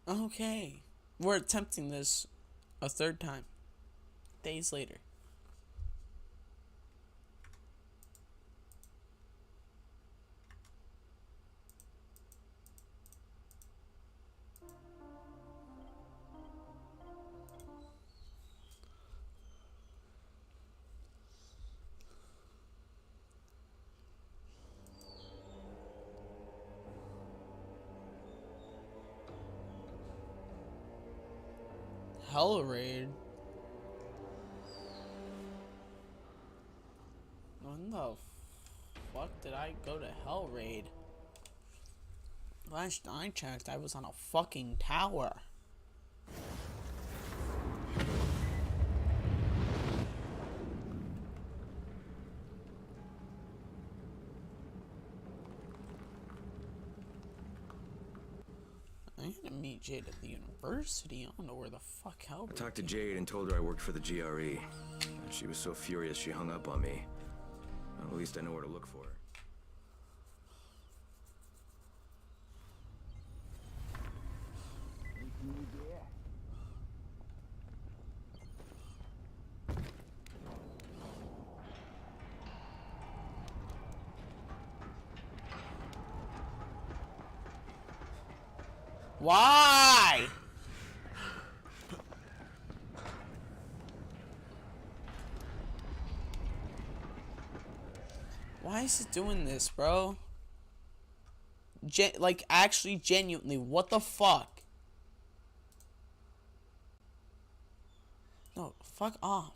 Okay. We're attempting this a third time. Days later. Hell raid. When the fuck did I go to Hell raid? Last I checked, I was on a fucking tower. I had to meet Jade at the university. I don't know where the fuck Hell I raid talked to came. Jade and told her I worked for the GRE. She was so furious she hung up on me. Well, at least I know where to look for her. Why? Why is it doing this, bro? Like, actually, genuinely, what the fuck? No, fuck off.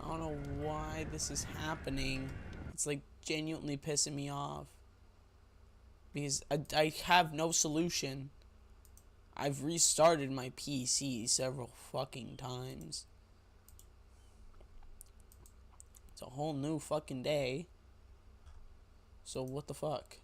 I don't know why this is happening. It's like genuinely pissing me off. Because I have no solution. I've restarted my PC several fucking times. It's a whole new fucking day. So what the fuck?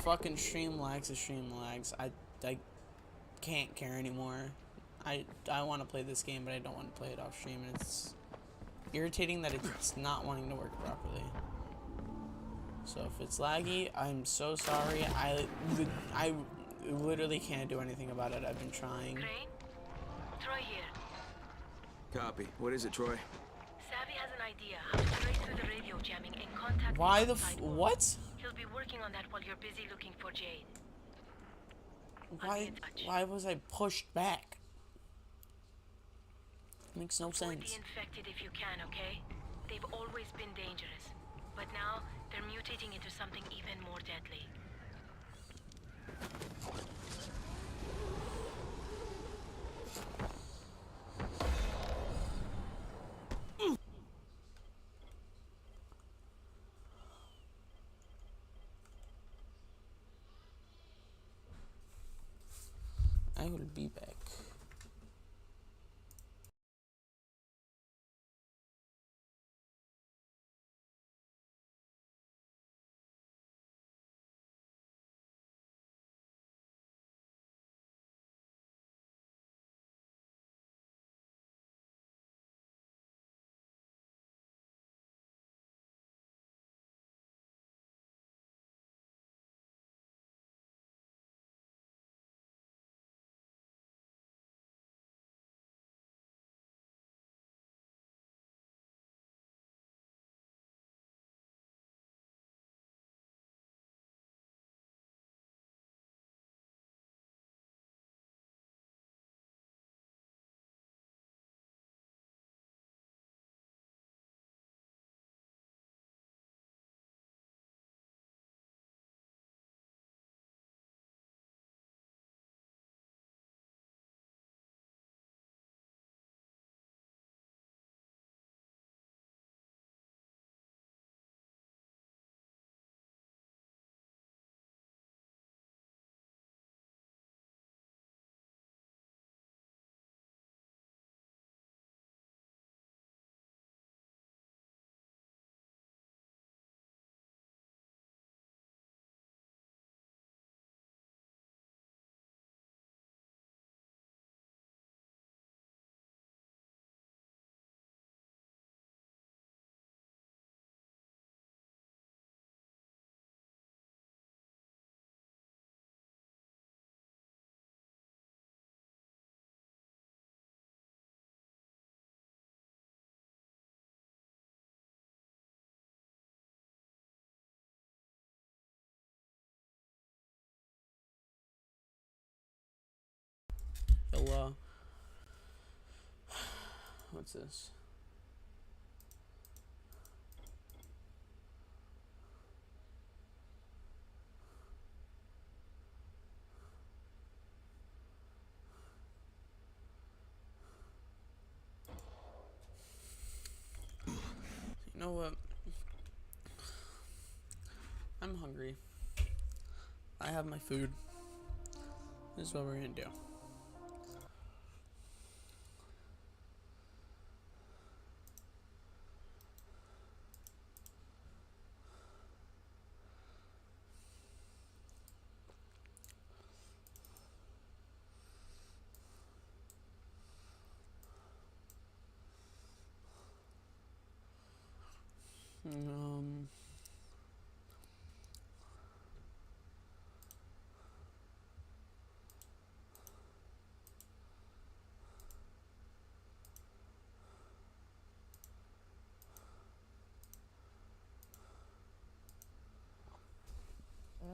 fucking stream lags is stream lags. I can't care anymore. I want to play this game, but I don't want to play it off stream, and it's irritating that it's not wanting to work properly. So if it's laggy, I'm so sorry. I literally can't do anything about it. I've been trying. Crane? Troy here. Copy. What is it, Troy? Savvy has an idea how to trace through the radio jamming and contact Why the the outside what? world. He'll be working on that while you're busy looking for Jade. Why was I pushed back? Makes no Avoid sense. the infected if you can, okay? They've always been dangerous, but now they're mutating into something even more deadly. I will be back. Hello. What's this? You know what? I'm hungry. I have my food. This is what we're gonna do.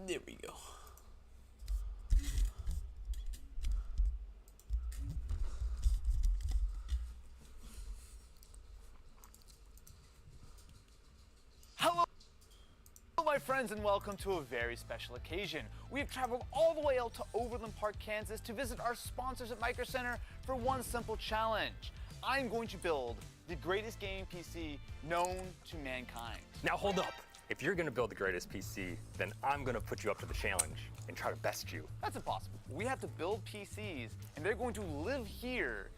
There we go. Hello, my friends, and welcome to a very special occasion. We've traveled all the way out to Overland Park, Kansas to visit our sponsors at Micro Center for one simple challenge. I'm going to build the greatest gaming PC known to mankind. Now hold up. If you're gonna build the greatest PC, then I'm gonna put you up to the challenge and try to best you. That's impossible. We have to build PCs, and they're going to live here.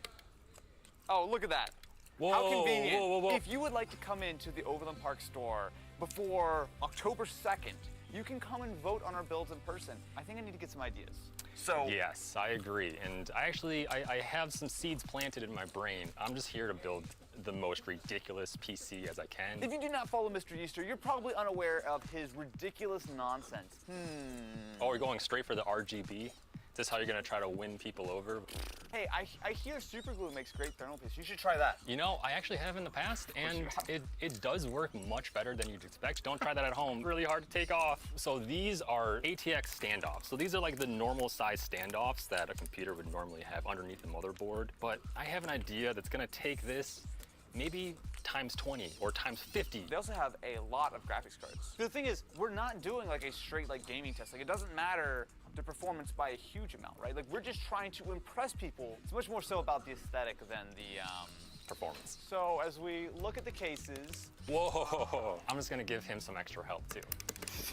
Oh, look at that. Whoa, How convenient. whoa, whoa, whoa. If you would like to come into the Overland Park store before October 2nd, you can come and vote on our builds in person. I think I need to get some ideas. So Yes, I agree. And I have some seeds planted in my brain. I'm just here to build the most ridiculous PC as I can. if you do not follow Mr. Easter, you're probably unaware of his ridiculous nonsense. Oh, we're going straight for the RGB? Is this how you're gonna try to win people over? Hey, I hear super glue makes great thermal paste. You should try that. You know, I actually have in the past, and it does work much better than you'd expect. Don't try that at home. Really hard to take off. So these are ATX standoffs. So these are like the normal size standoffs that a computer would normally have underneath the motherboard. But I have an idea that's gonna take this maybe times 20 or times 50. They also have a lot of graphics cards. The thing is, we're not doing like a straight like gaming test. Like it doesn't matter the performance by a huge amount, right? Like we're just trying to impress people. It's much more so about the aesthetic than the Performance. So as we look at the cases, Whoa, I'm just gonna give him some extra help too.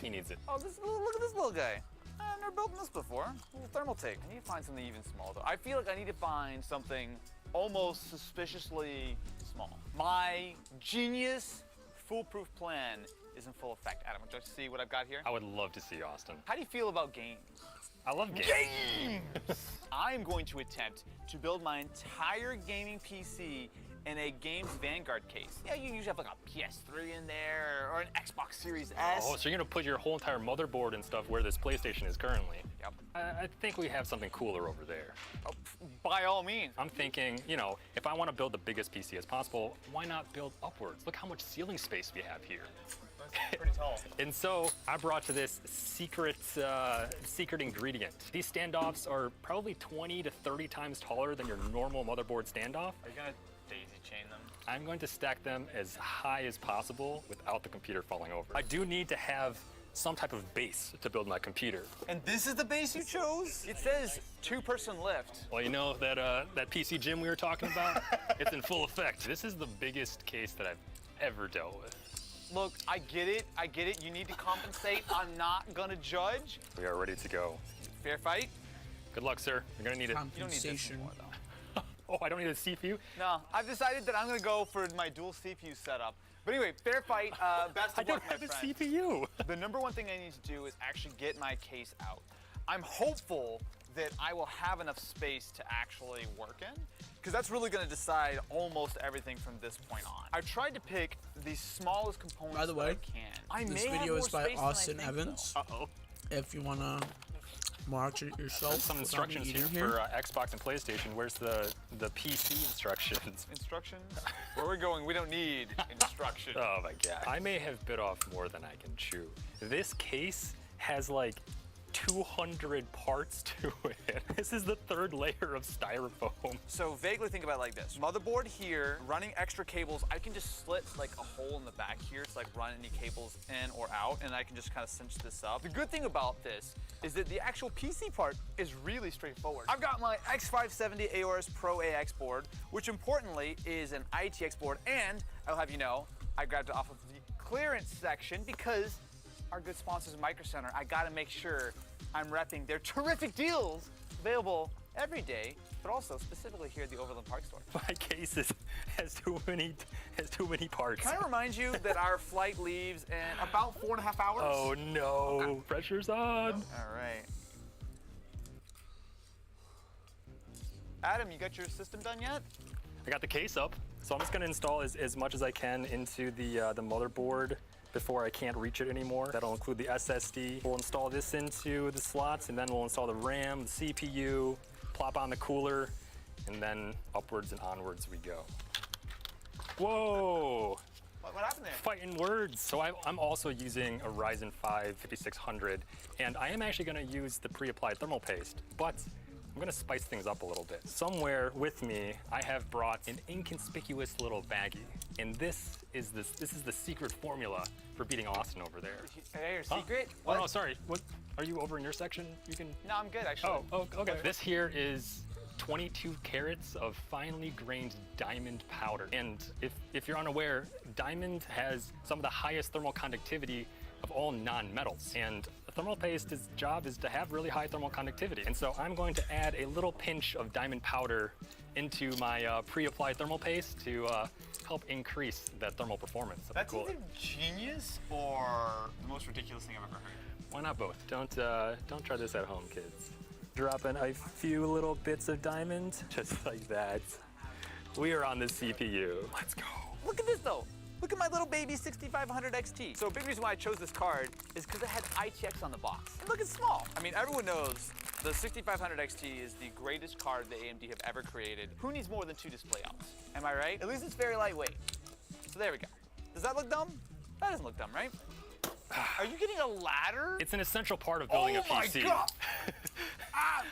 He needs it. oh, look at this little guy. I've never built this before. A little thermal take. I need to find something even small though. I feel like I need to find something almost suspiciously small. My genius foolproof plan is in full effect. Adam, would you like to see what I've got here? I would love to see Austin. How do you feel about games? I love games. I'm going to attempt to build my entire gaming PC in a Games Vanguard case. Yeah, you usually have like a PS3 in there or an Xbox Series S. Oh, so you're gonna put your whole entire motherboard and stuff where this PlayStation is currently. Yep. I think we have something cooler over there. Oh, by all means. I'm thinking, you know, if I want to build the biggest PC as possible, why not build upwards? Look how much ceiling space we have here. That's pretty tall. And so I brought to this secret ingredient. These standoffs are probably 20 to 30 times taller than your normal motherboard standoff. Are you gonna daisy chain them? I'm going to stack them as high as possible without the computer falling over. I do need to have some type of base to build my computer. And this is the base you chose? It says two-person lift. Well, you know that that PC gym we were talking about? It's in full effect. This is the biggest case that I've ever dealt with. Look, I get it. You need to compensate. I'm not gonna judge. We are ready to go. Fair fight? Good luck, sir. You're gonna need it. You don't need this Compensation. anymore, though. Oh, I don't need a CPU? No, I've decided that I'm gonna go for my dual CPU setup. But anyway, fair fight. Best I of don't luck, my have a friend. CPU. The number one thing I need to do is actually get my case out. I'm hopeful that I will have enough space to actually work in, because that's really going to decide almost everything from this point on. I've tried to pick the smallest components By the way, that I can. I This may have video more is by space than I Austin think, Evans. Uh-oh. If you wanna watch it yourself. There's some without me instructions eating here for Xbox and PlayStation. Where's the PC instructions? though. Instructions? Where we're going, we don't need instructions. Oh my god. I may have bit off more than I can chew. This case has like 200 parts to it. This is the third layer of styrofoam. So vaguely think about it like this. Motherboard here, running extra cables. I can just slit like a hole in the back here to like run any cables in or out, and I can just kind of cinch this up. The good thing about this is that the actual PC part is really straightforward. I've got my X570 Aorus Pro AX board, which importantly is an ITX board, and I'll have you know, I grabbed it off of the clearance section because our good sponsors, Micro Center, I gotta make sure I'm repping their terrific deals available every day, but also specifically here at the Overland Park store. My case has too many parts. Can I remind you that our flight leaves in about 4.5 hours? Oh no, pressure's on. All right. Adam, you got your system done yet? I got the case up, so I'm just gonna install as much as I can into the motherboard before I can't reach it anymore. That'll include the SSD. We'll install this into the slots, and then we'll install the RAM, the CPU, plop on the cooler, and then upwards and onwards we go. Whoa! What happened there? Fighting words. So I'm also using a Ryzen 5 5600, and I am actually gonna use the pre-applied thermal paste, but I'm gonna spice things up a little bit. Somewhere with me, I have brought an inconspicuous little baggie, and this is the secret formula for beating Austin over there. Hey, your Huh? secret? Oh What? no, sorry. What? Are you over in your section? You can. No, I'm good actually. Oh, okay. This here is 22 carats of finely grained diamond powder, and if you're unaware, diamond has some of the highest thermal conductivity of all non-metals, and thermal paste's job is to have really high thermal conductivity. And so I'm going to add a little pinch of diamond powder into my pre-applied thermal paste to help increase that thermal performance of the That's cooler. either genius or the most ridiculous thing I've ever heard. Why not both? Don't try this at home, kids. Dropping a few little bits of diamond, just like that. We are on the CPU. Let's go. Look at this though. Look at my little baby 6500 XT. So a big reason why I chose this card is because it had ITX on the box. And look, it's small. I mean, everyone knows the 6500 XT is the greatest card that AMD have ever created. Who needs more than 2 display outs? Am I right? At least it's very lightweight. So there we go. Does that look dumb? That doesn't look dumb, right? Are you getting a ladder? It's an essential part of building a PC. Oh my God! Ah,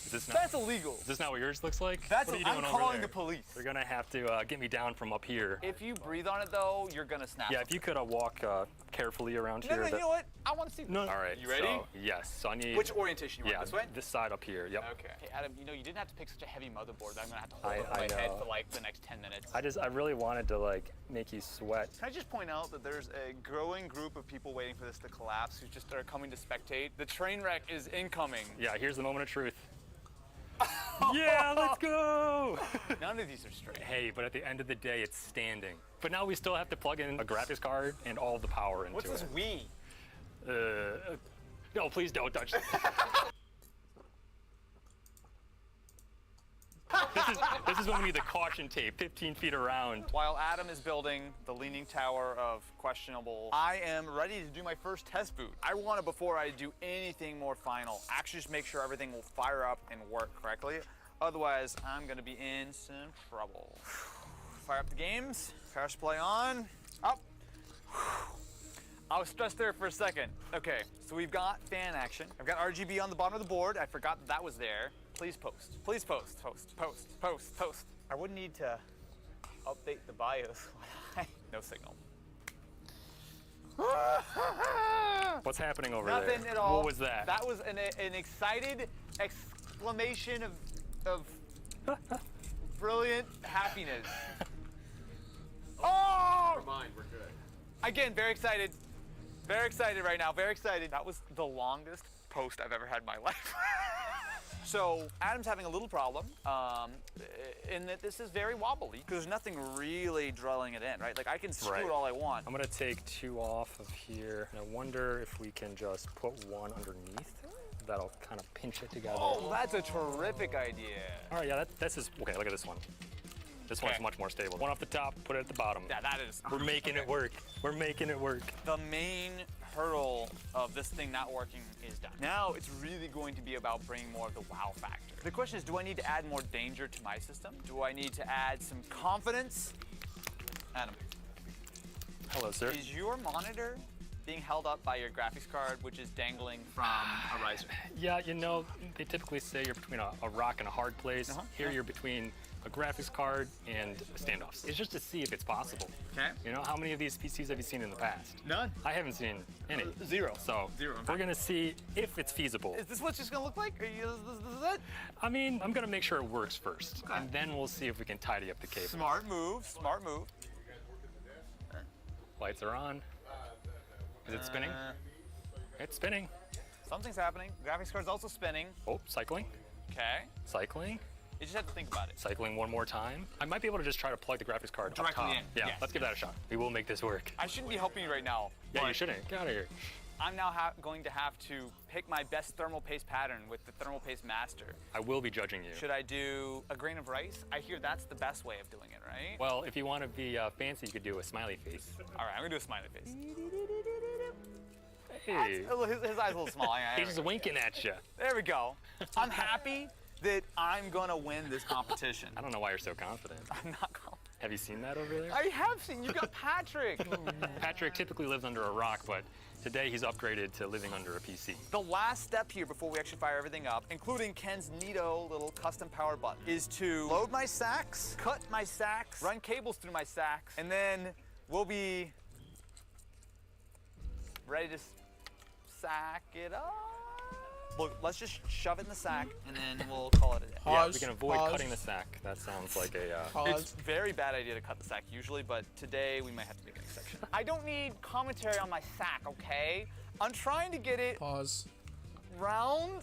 Is this not, that's illegal. is this not what yours looks like? That's what are you I'm doing over calling there? the police. They're gonna have to get me down from up here. If you breathe on it though, you're gonna snap. Yeah, if you could walk carefully around No, here. you know what? I want to see. No. All right. You ready? So, yes. So I need. Which orientation you want? Yeah, This way? this side up here. Yep. Okay. Hey, Adam, you know, you didn't have to pick such a heavy motherboard that I'm gonna have to hold I over my head know. for like the next 10 minutes. I really wanted to like make you sweat. Can I just point out that there's a growing group of people waiting for this to collapse who just are coming to spectate? The train wreck is incoming. Yeah. Here's the moment of truth. Yeah, let's go! None of these are straight. Hey, but at the end of the day, it's standing. But now we still have to plug in a graphics card and all the power into What's this it. Wii? No, please don't touch it. This is when we need the caution tape, 15 feet around. While Adam is building the Leaning Tower of questionable, I am ready to do my first test boot. I want to, before I do anything more final, actually just make sure everything will fire up and work correctly. Otherwise, I'm going to be in some trouble. Fire up the games. Power supply on. Up. I was stressed there for a second. Okay, so we've got fan action. I've got RGB on the bottom of the board. I forgot that was there. Please post. Please post. Post. Post. Post. Post. I would need to update the BIOS. No signal. What's happening over there? Nothing at all. What was that? That was an excited exclamation of brilliant happiness. Oh! Never mind, we're good. Again, very excited. Very excited right now, very excited. That was the longest post I've ever had in my life. So Adam's having a little problem in that this is very wobbly because there's nothing really drilling it in, right? Like I can screw Right. it all I want. I'm gonna take 2 off of here. And I wonder if we can just put 1 underneath. That'll kind of pinch it together. Oh, that's a terrific idea. All right, yeah, this is, okay, look at this one. This one's Okay. much more stable. 1 off the top, put it at the bottom. Yeah, that is. We're making it work. We're making it work. The main hurdle of this thing not working is done. Now it's really going to be about bringing more of the wow factor. The question is, do I need to add more danger to my system? Do I need to add some confidence? Adam, Hello, sir. is your monitor being held up by your graphics card, which is dangling from a riser? Yeah, you know, they typically say you're between a rock and a hard place. Here yeah. you're between a graphics card and standoffs. It's just to see if it's possible. Okay. You know, how many of these PCs have you seen in the past? None. I haven't seen any. Zero. So Zero. we're gonna see if it's feasible. Is this what it's just gonna look like? Are you, is this it? I mean, I'm gonna make sure it works first, and then we'll see if we can tidy up the cable. Smart move, smart move. Lights are on. Is it spinning? It's spinning. Something's happening. Graphics card's also spinning. Oh, cycling. Okay. Cycling. You just have to think about it. Cycling one more time. I might be able to just try to plug the graphics card Directly up top. in, Yeah, yes. let's give that a shot. We will make this work. I shouldn't be helping you right now. Yeah, you but shouldn't. Get out of here. I'm now going to have to pick my best thermal paste pattern with the thermal paste master. I will be judging you. Should I do a grain of rice? I hear that's the best way of doing it, right? Well, if you want to be fancy, you could do a smiley face. All right, I'm gonna do a smiley face. Hey, His eyes a little small. he's just winking at you. There we go. I'm happy that I'm gonna win this competition. I don't know why you're so confident. I'm not confident. Have you seen that over there? I have seen, you got Patrick. Patrick typically lives under a rock, but today he's upgraded to living under a PC. The last step here before we actually fire everything up, including Ken's neato little custom power button, is to load my sacks, cut my sacks, run cables through my sacks, and then we'll be ready to sack it up. Look, let's just shove it in the sack, and then we'll call it a day. Yeah, we Pause, can avoid pause. cutting the sack. That sounds like a. It's Pause. a very bad idea to cut the sack usually, but today we might have to make an exception. I don't need commentary on my sack, okay? I'm trying to get it Pause. round,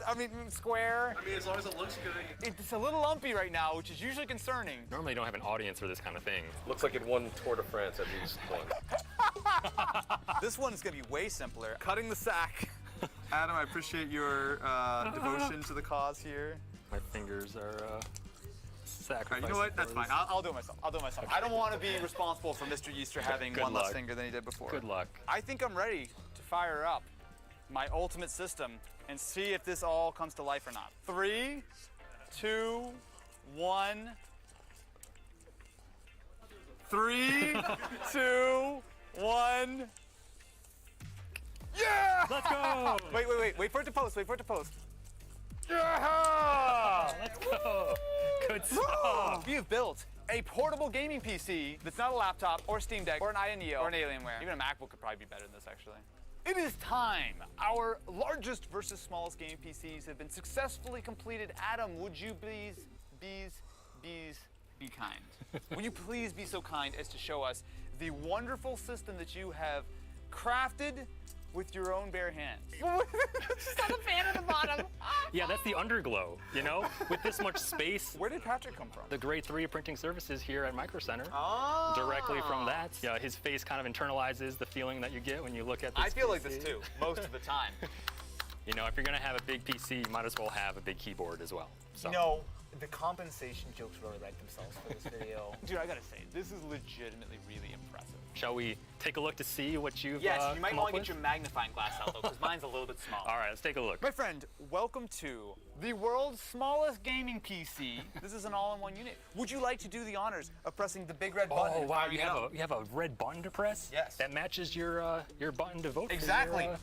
square. I mean, as long as it looks good. It's a little lumpy right now, which is usually concerning. Normally, you don't have an audience for this kind of thing. Looks like it won Tour de France at least once. This one's gonna be way simpler. Cutting the sack. Adam, I appreciate your devotion to the cause here. My fingers are sacrificed. You know what? That's fine. I'll do it myself. Okay. I don't want to be responsible for Mr. Easter having Good one less luck. finger than he did before. Good luck. I think I'm ready to fire up my ultimate system and see if this all comes to life or not. 3, 2, 1. 3, 2, 1. Yeah! Let's go! Wait for it to post. Yeah! Let's go! Good stuff. We have built a portable gaming PC that's not a laptop or Steam Deck or an Neo or an Alienware. Even a MacBook could probably be better than this, actually. It is time. Our largest versus smallest gaming PCs have been successfully completed. Adam, would you please be kind? Would you please be so kind as to show us the wonderful system that you have crafted with your own bare hands? Just not a fan of the bottom. Yeah, that's the underglow, you know? With this much space. Where did Patrick come from? The grade 3 printing services here at Micro Center. Oh. Directly from that. Yeah, his face kind of internalizes the feeling that you get when you look at this I feel like PC. this too, most of the time. You know, if you're gonna have a big PC, you might as well have a big keyboard as well. So. No, the compensation jokes really write themselves for this video. Dude, I gotta say, this is legitimately really impressive. Shall we take a look to see what you've Yes, you might come want up to with? get your magnifying glass out though, because mine's a little bit small. All right, let's take a look. My friend, welcome to the world's smallest gaming PC. This is an all-in-one unit. Would you like to do the honors of pressing the big red button? Oh and wow, firing you it have up? you have a red button to press? Yes. That matches your button to vote. Exactly. For your,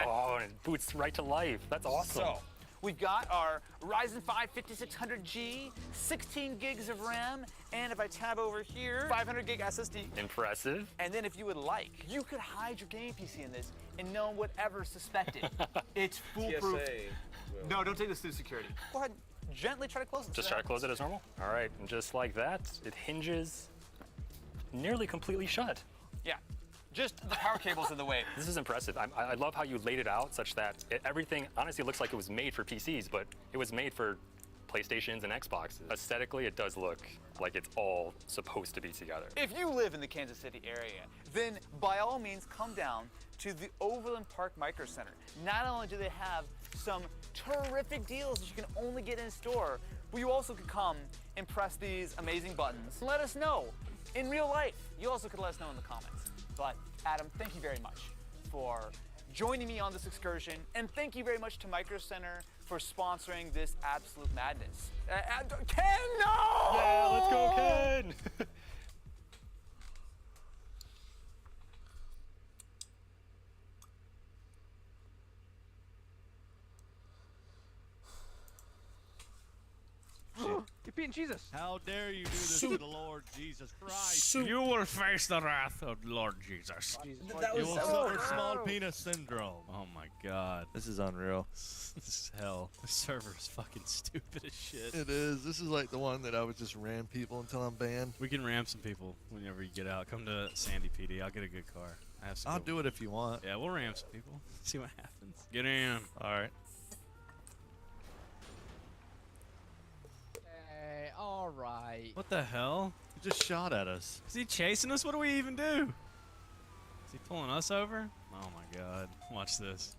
oh, and it boots right to life. That's awesome. So, we've got our Ryzen 5 5600G, 16 gigs of RAM, and if I tab over here, 500 gig SSD. Impressive. And then if you would like, you could hide your gaming PC in this and no one would ever suspect it. It's foolproof. No, don't take this through security. Go ahead and gently try to close it. Just try to close it as normal. All right, and just like that, it hinges nearly completely shut. Yeah, just the power cable's in the way. This is impressive. I love how you laid it out such that everything honestly looks like it was made for PCs, but it was made for PlayStations and Xboxes. Aesthetically, it does look like it's all supposed to be together. If you live in the Kansas City area, then by all means come down to the Overland Park Micro Center. Not only do they have some terrific deals that you can only get in store, but you also could come and press these amazing buttons. Let us know in real life. You also could let us know in the comments. But Adam, thank you very much for joining me on this excursion, and thank you very much to Micro Center for sponsoring this absolute madness. Ken, no! Yeah, let's go, Ken! You're beating Jesus. How dare you do this to the Lord Jesus Christ? You will face the wrath of Lord Jesus. You will suffer small penis syndrome. Oh my god. This is unreal. This is hell. The server is fucking stupid as shit. It is. This is like the one that I would just ram people until I'm banned. We can ram some people whenever you get out. Come to Sandy PD. I'll get a good car. I have some I'll good- do it if you want. Yeah, we'll ram some people. See what happens. Get in. Alright. Hey, all right. What the hell? You just shot at us. Is he chasing us? What do we even do? Is he pulling us over? Oh my god. Watch this.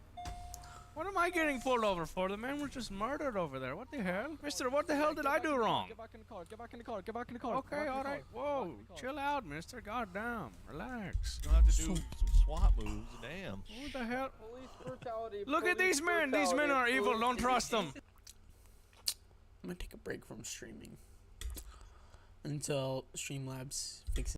What am I getting pulled over for? The man was just murdered over there. What the hell? Mister, what the hell did I do wrong? Get back in the car. Get back in the car. Get back in the car. Okay, alright. Whoa. Chill out, mister. Goddamn. Relax. You don't have to do some SWAT moves. Damn. What the hell? Police brutality. Look at these men. These men are evil. Don't trust them. I'm gonna take a break from streaming until Streamlabs fixes